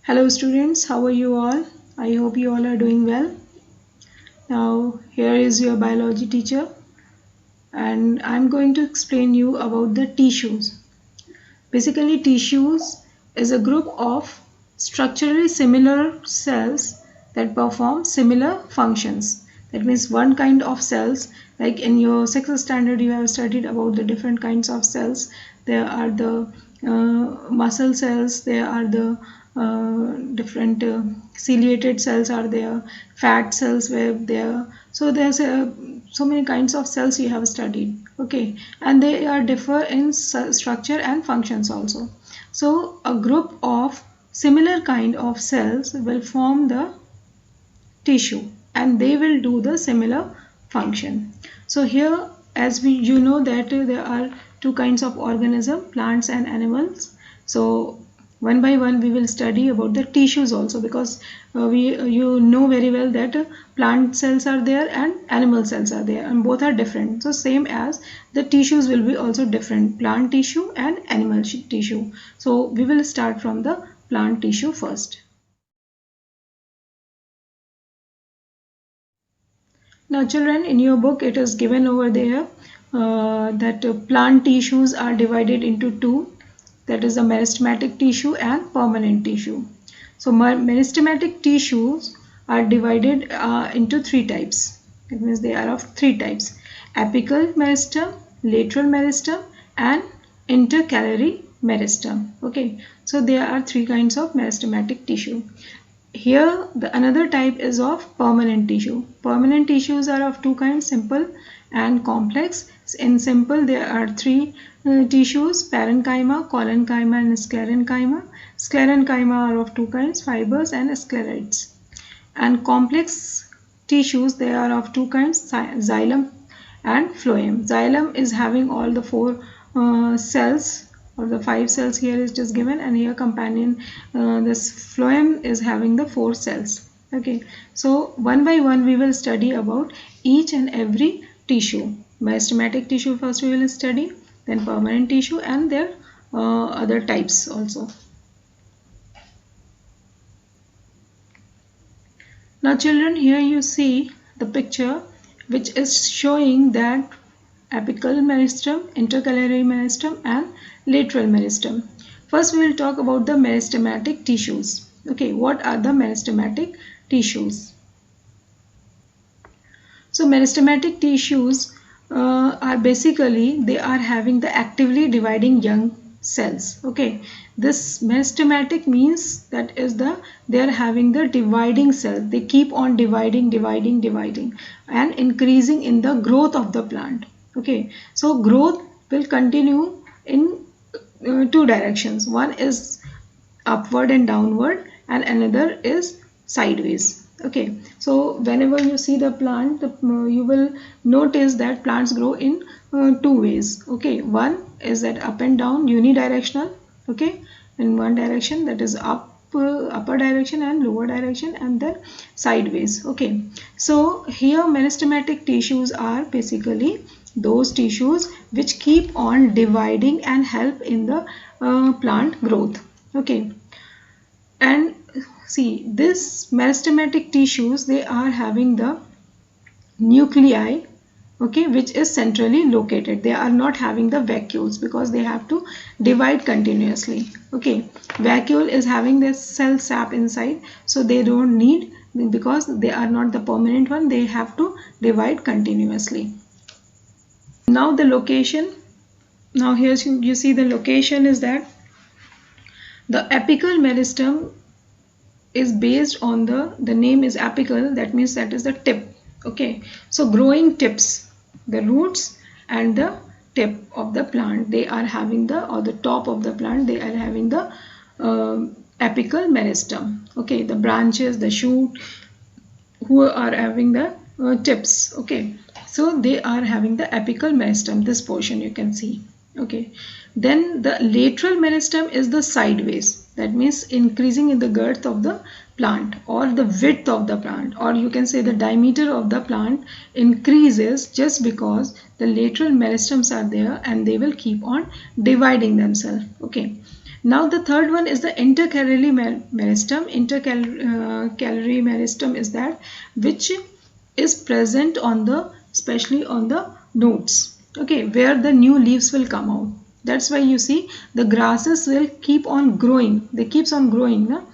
Hello students, how are you all? I hope you all are doing well. Now here is your biology teacher and I'm going to explain you about the tissues. Basically tissues is a group of structurally similar cells that perform similar functions. That means one kind of cells, like in your sixth standard you have studied about the different kinds of cells. There are the muscle cells, there are the different ciliated cells are there, fat cells were there. So there's so many kinds of cells you have studied, okay, and they are differ in structure and functions also. So a group of similar kind of cells will form the tissue and they will do the similar function. So here, as you know that there are two kinds of organism, plants and animals. So one by one we will study about the tissues also, because you know very well that plant cells are there and animal cells are there and both are different. So same as the tissues will be also different, plant tissue and animal tissue. So we will start from the plant tissue first. Now children, in your book it is given over there that plant tissues are divided into two, that is the meristematic tissue and permanent tissue. So meristematic tissues are divided into three types. That means they are of three types: apical meristem, lateral meristem and intercalary meristem. Okay, so there are three kinds of meristematic tissue. Here another type is of permanent tissue. Permanent tissues are of two kinds, simple and complex. In simple there are three tissues: parenchyma, collenchyma and sclerenchyma. Sclerenchyma are of two kinds, fibers and sclerites. And complex tissues, they are of two kinds, xylem and phloem. Xylem is having all the four cells, or the five cells here is just given, and here companion this phloem is having the four cells. Okay, so one by one we will study about each and every tissue. Meristematic tissue first we will study, then permanent tissue and their other types also. Now children, here you see the picture which is showing that apical meristem, intercalary meristem and lateral meristem. First we will talk about the meristematic tissues. Okay, what are the meristematic tissues? So meristematic tissues are basically, they are having the actively dividing young cells. Okay, this meristematic means that is they are having the dividing cell. They keep on dividing and increasing in the growth of the plant. Okay, so growth will continue in two directions. One is upward and downward and another is sideways. Okay, so whenever you see the plant, you will notice that plants grow in two ways. Okay, one is that up and down, unidirectional. Okay, in one direction, that is upper direction and lower direction, and then sideways. Okay, so here meristematic tissues are basically those tissues which keep on dividing and help in the plant growth. Okay, and see, this meristematic tissues, they are having the nuclei, okay, which is centrally located. They are not having the vacuoles because they have to divide continuously. Okay, vacuole is having this cell sap inside, so they don't need, because they are not the permanent one, they have to divide continuously. Now the location, now here you see the location is that the apical meristem is based on the name is apical, that means that is the tip. Okay, so growing tips, the roots and the tip of the plant, they are having the, or the top of the plant, they are having the apical meristem. Okay, the branches, the shoot, who are having the tips. Okay, so they are having the apical meristem, this portion you can see. Okay, then the lateral meristem is the sideways, that means increasing in the girth of the plant, or the width of the plant, or you can say the diameter of the plant increases just because the lateral meristems are there and they will keep on dividing themselves. Okay, Now the third one is the intercalary meristem. Intercalary meristem is that which is present on the, especially on the nodes, okay, where the new leaves will come out. That's why you see the grasses will keep on growing. They keeps on growing, no?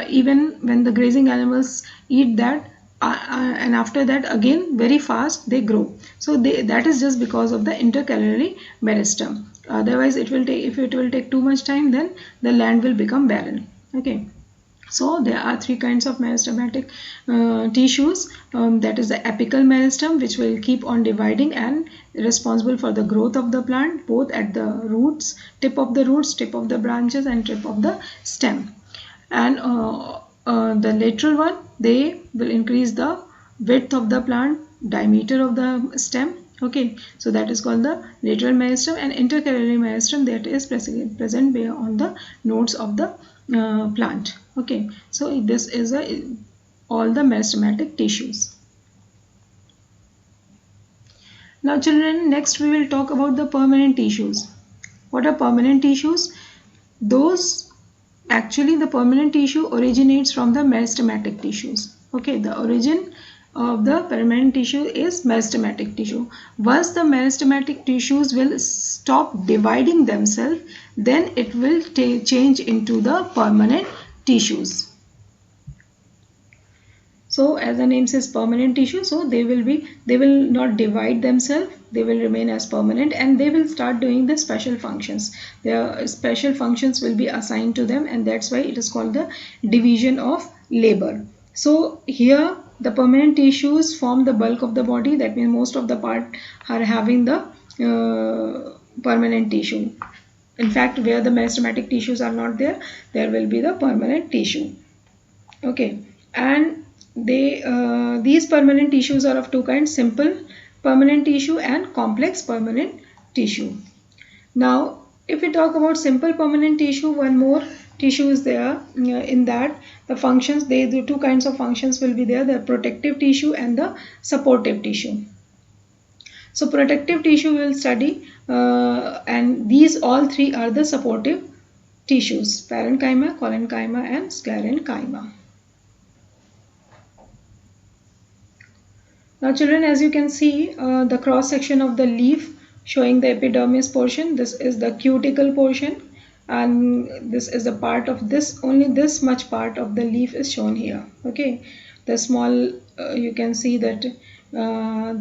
Even when the grazing animals eat that, and after that again very fast they grow. So that is just because of the intercalary meristem. Otherwise it will take, if it will take too much time, then the land will become barren. Okay. So there are three kinds of meristematic tissues. That is the apical meristem, which will keep on dividing and responsible for the growth of the plant, both at the roots, tip of the roots, tip of the branches, and tip of the stem. And the lateral one, they will increase the width of the plant, diameter of the stem. Okay, so that is called the lateral meristem. And intercalary meristem, that is present on the nodes of the plant. Okay, so this is all the meristematic tissues. Now children, next we will talk about the permanent tissues. What are permanent tissues? Those, actually the permanent tissue originates from the meristematic tissues. Okay, the origin of the permanent tissue is meristematic tissue. Once the meristematic tissues will stop dividing themselves, then it will change into the permanent tissues. So as the name says, permanent tissue, so they will not divide themselves, they will remain as permanent, and they will start doing the special functions. Their special functions will be assigned to them, and that's why it is called the division of labor. So here the permanent tissues form the bulk of the body. That means most of the part are having the permanent tissue. In fact, where the meristematic tissues are not there, there will be the permanent tissue. Okay, and these permanent tissues are of two kinds: simple permanent tissue and complex permanent tissue. Now if we talk about simple permanent tissue, one more tissue is there. In that, the functions, the two kinds of functions will be there: the protective tissue and the supportive tissue. So protective tissue will study, and these all three are the supportive tissues: parenchyma, collenchyma, and sclerenchyma. Now children, as you can see, the cross section of the leaf showing the epidermis portion, this is the cuticle portion, and this is a part of this, only this much part of the leaf is shown here. Okay, the small, you can see that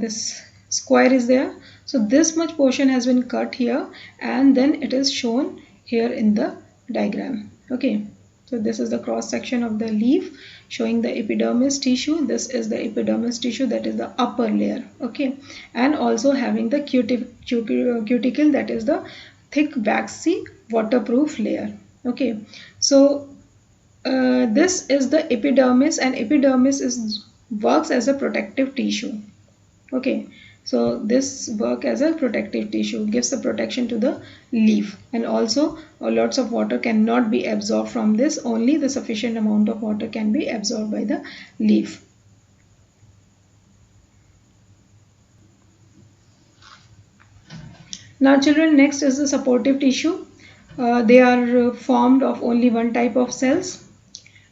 this square is there. So this much portion has been cut here, and then it is shown here in the diagram. Okay, so this is the cross section of the leaf showing the epidermis tissue. This is the epidermis tissue, that is the upper layer. Okay, and also having the cuticle, that is the thick waxy waterproof layer. Okay, so this is the epidermis, and epidermis works as a protective tissue. Okay, so this work as a protective tissue, gives the protection to the leaf, and also lots of water cannot be absorbed from this. Only the sufficient amount of water can be absorbed by the leaf. Now children, next is the supportive tissue. They are formed of only one type of cells,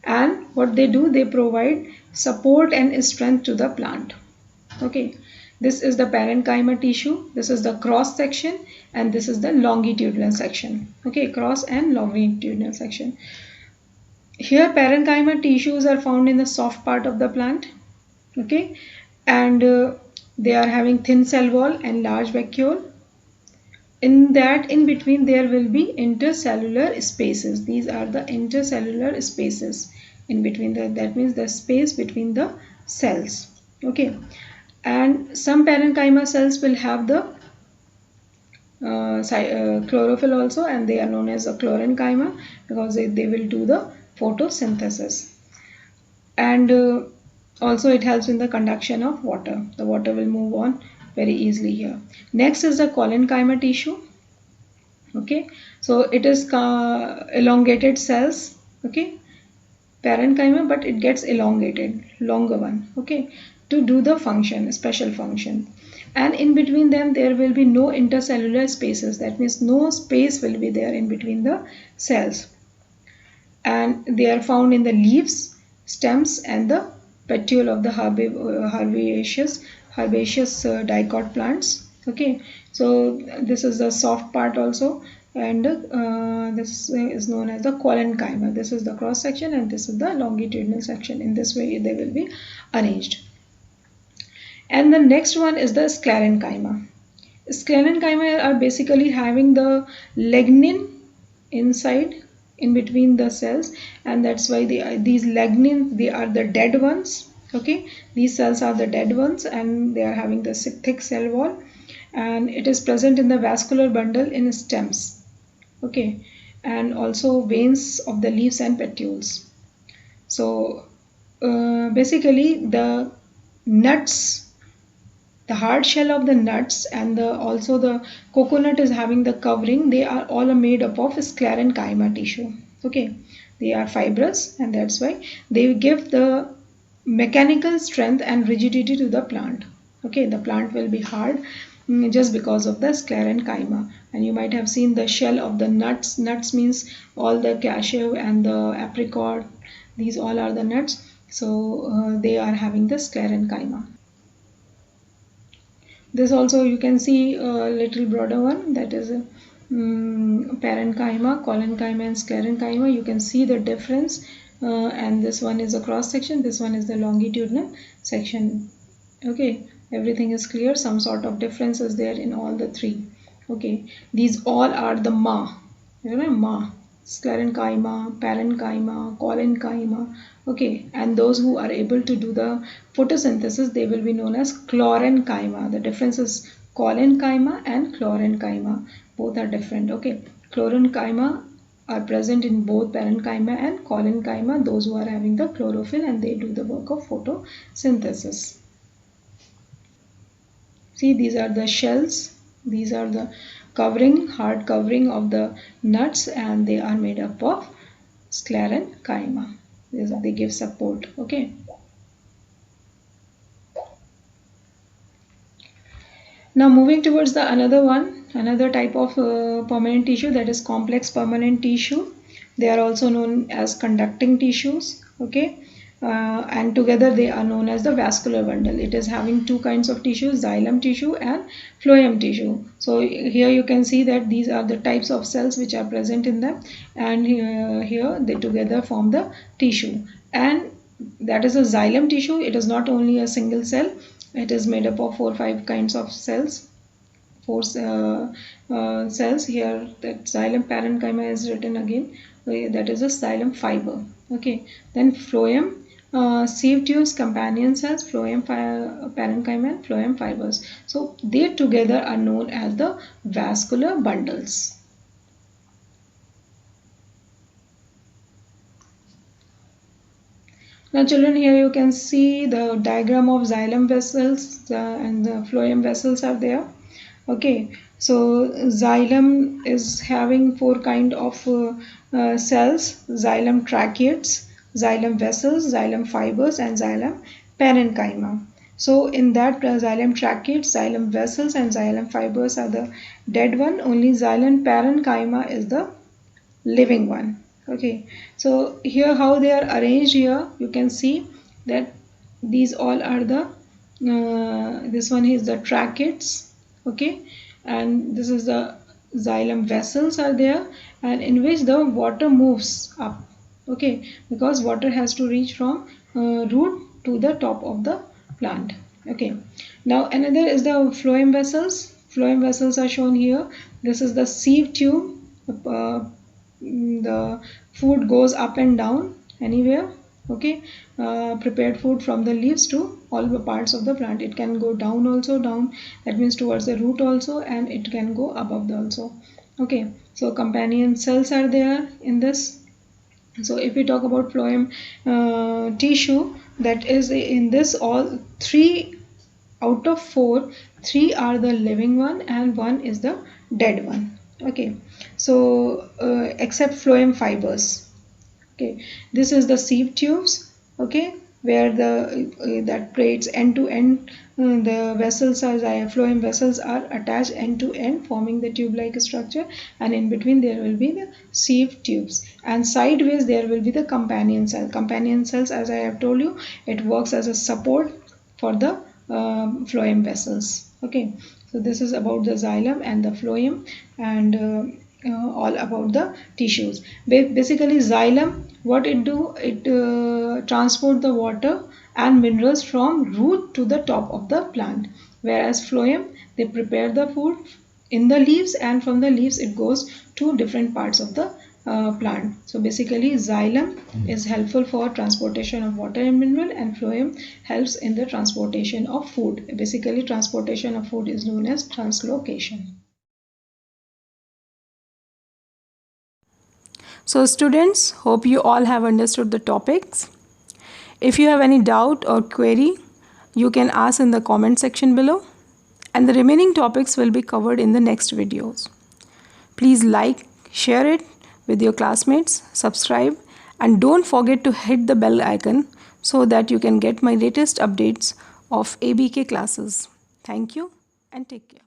and what they do, they provide support and strength to the plant. Okay, this is the parenchyma tissue, this is the cross section, and this is the longitudinal section. Okay, cross and longitudinal section. Here parenchyma tissues are found in the soft part of the plant. Okay, and they are having thin cell wall and large vacuole. In that, in between, there will be intercellular spaces. These are the intercellular spaces in between. That means the space between the cells. Okay, and some parenchyma cells will have the chlorophyll also, and they are known as a chlorenchyma because they will do the photosynthesis. And also it helps in the conduction of water. The water will move on very easily here. Next is the collenchyma tissue. Okay, so it is elongated cells. Okay, parenchyma, but it gets elongated, longer one. Okay, to do the function, special function. and in between them there will be no intercellular spaces. That means no space will be there in between the cells, and they are found in the leaves, stems, and the petiole of the herbaceous dicot plants. Okay, so this is the soft part also, and this is known as the collenchyma. This is the cross section and this is the longitudinal section. In this way they will be arranged. And the next one is the sclerenchyma. Sclerenchyma are basically having the lignin inside in between the cells, and that's why these lignins, they are the dead ones. Okay, these cells are the dead ones and they are having the thick cell wall, and it is present in the vascular bundle in stems. Okay, and also veins of the leaves and petioles. So basically the nuts, the hard shell of the nuts, and also the coconut is having the covering, they are all made up of sclerenchyma tissue. Okay, they are fibrous and that's why they give the mechanical strength and rigidity to the plant. Okay, the plant will be hard just because of the sclerenchyma. And you might have seen the shell of the nuts. Nuts means all the cashew and the apricot, these all are the nuts. So they are having the sclerenchyma. This also you can see a little broader one, that is parenchyma, collenchyma and sclerenchyma. You can see the difference, and this one is a cross section, this one is the longitudinal section. Okay, everything is clear. Some sort of difference is there in all the three. Okay, these all are the Ma, you know, Ma, sclerenchyma, parenchyma, collenchyma. Okay, and those who are able to do the photosynthesis, they will be known as chlorenchyma. The difference is collenchyma and chlorenchyma. Both are different. Okay, chlorenchyma are present in both parenchyma and collenchyma, those who are having the chlorophyll and they do the work of photosynthesis. See, these are the shells, these are the covering, hard covering of the nuts, and they are made up of sclerenchyma. They give support. Okay. Now moving towards the another type of permanent tissue, that is complex permanent tissue. They are also known as conducting tissues. Okay. And together they are known as the vascular bundle. It is having two kinds of tissues, xylem tissue and phloem tissue. So here you can see that these are the types of cells which are present in them, and here they together form the tissue. And that is a xylem tissue. It is not only a single cell, it is made up of 4 or 5 kinds of cells. 4 cells here. That xylem parenchyma is written again, that is a xylem fiber. Okay, then phloem, sieve tubes, companion cells, phloem parenchyma and phloem fibers. So they together are known as the vascular bundles. Now children, here you can see the diagram of xylem vessels and the phloem vessels are there. Okay, so xylem is having 4 kind of cells: xylem tracheids, xylem vessels, xylem fibers and xylem parenchyma. So in that xylem tracheids, xylem vessels and xylem fibers are the dead one. Only xylem parenchyma is the living one. Okay, so here how they are arranged, here you can see that these all are the this one is the tracheids. Okay, and this is the xylem vessels are there, and in which the water moves up. Okay, because water has to reach from root to the top of the plant. Okay, now another is the phloem vessels. Phloem vessels are shown here. This is the sieve tube. The food goes up and down anywhere. Okay, prepared food from the leaves to all the parts of the plant. It can go down also, down, that means towards the root also, and it can go above also. Okay, so companion cells are there in this. So if we talk about phloem tissue, that is in this, all 3 out of 4, 3 are the living one and 1 is the dead one. Okay, so except phloem fibers. Okay, this is the sieve tubes. Okay, where the that plates end to end, the vessels are phloem vessels are attached end to end, forming the tube like structure, and in between there will be the sieve tubes, and sideways there will be the companion cell. Companion cells, as I have told you, it works as a support for the phloem vessels. Okay, so this is about the xylem and the phloem, and all about the tissues. Basically, xylem, what it do, it transport the water and minerals from root to the top of the plant, whereas phloem, they prepare the food in the leaves, and from the leaves it goes to different parts of the plant. So basically, xylem is helpful for transportation of water and mineral, and phloem helps in the transportation of food. Basically, transportation of food is known as translocation. So students, hope you all have understood the topics. If you have any doubt or query, you can ask in the comment section below, and the remaining topics will be covered in the next videos. Please like, share it with your classmates, subscribe, and don't forget to hit the bell icon so that you can get my latest updates of ABK classes. Thank you and take care.